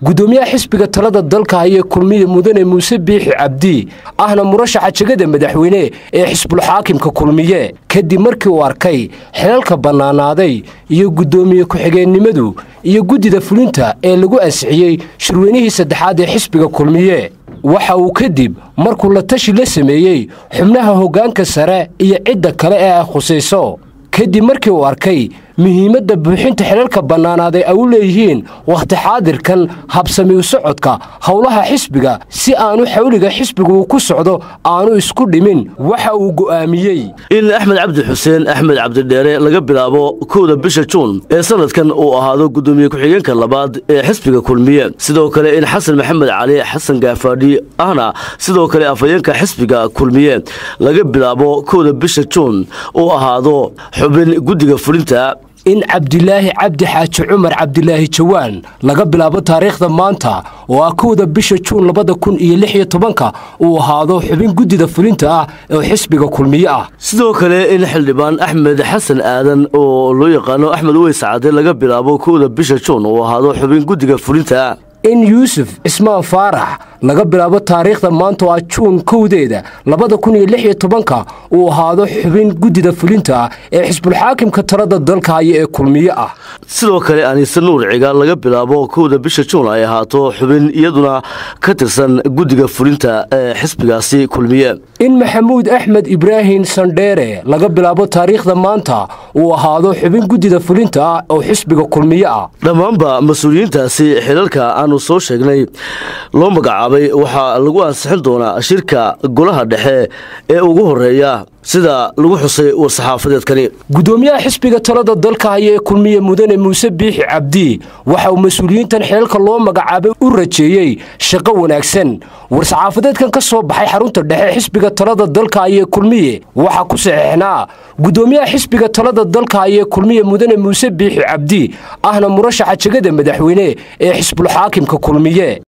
gudoomiyaha xisbiga talada dalka haya kulmiye mudane Muuse Biixi Cabdi ahna murashaxa jagada madaxweyne ee xisbul xaakimka kulmiye kadib markii uu arkay xilalka banaanaaday iyo gudoomiye ku-xigeenimadu iyo gudida fulinta ee lagu ansixiyay shirweynihii saddexaad ee xisbiga kulmiye waxa uu kadib markuu la tashi la sameeyay xubnaha hoggaanka sare iyo cidda kale ee ay khusayso kadib markii uu arkay muhiimadda buuxinta xilalka banaanaaday ay u leeyihiin waqti xaadirkan habsami u socodka howlaha xisbiga si aanu xawliga xisbigu ku socdo aanu isku dhimin waxa uu go'aamiyay in Axmed Cabdi Xuseen Axmed Cabdi Dheere laga bilaabo 1 bisha Juun ee sanadkan uu ahaado gudoomiye ku-xigeenka labaad ee xisbiga kulmiye sidoo kale in Xasan Maxamed Cali Xasan Gaafadhi ahna sidoo kale afayeenka xisbiga kulmiye laga bilaabo 1 bisha Juun uu ahaado xubin gudiga fulinta in Cabdilaahi Cabdi Xaaji Cumar Cabdilaahi Jawaan laga bilaabo taariikhda maanta oo 1 bisha Juun 2016 uu ahaado xubin gudida fulinta ah ee xisbiga kulmiye ah sidoo kale in xildhibaan Axmed Xasan Aadan oo loo yaqaan Axmed Weys Saade laga bilaabo 1 bisha Juun uu ahaado xubin gudiga fulinta in Yuusuf Ismaan Faarax laga bilaabo taariikhda maanta oo Juun 1 2016 uu ahaado xubin gudida fulinta ee xisbul xaakimka talada dalka haya ee kulmiye ah sidoo kale Aniisa Nuur Cigaal laga bilaabo 1 bisha Juun ay ahaato xubin iyaduna ka tirsan gudiga fulinta ee xisbigaasi kulmiye in Maxamuud Axmed Ibraahin Sandheere laga bilaabo taariikhda maanta uu ahaado xubin gudida fulinta oo xisbiga kulmiye ah dhamaanba mas'uuliyiintaasi xilalka aanu soo sheegnay loo magacaabay waxa lagu ansixin doonaa shirka golaha dhexe ee ugu horeeya sida lagu xusay war-saxaafadeedkani gudoomiyaha xisbiga talada dalka haya ee kulmiye mudane Muuse Biixi Cabdi waxa uu mas'uuliyiintan xilalka loo magacaabay u rajeeyay shaqo wanaagsan war-saxaafadeedkan ka soo baxay xarunta dhexe xisbiga talada dalka haya ee kulmiye waxa ku saxiixnaa gudoomiyaha xisbiga talada dalka haya ee kulmiye mudane Muuse Biixi Cabdi ahna murashaxa jagada madaxweyne ee xisbul xaakimka kulmiye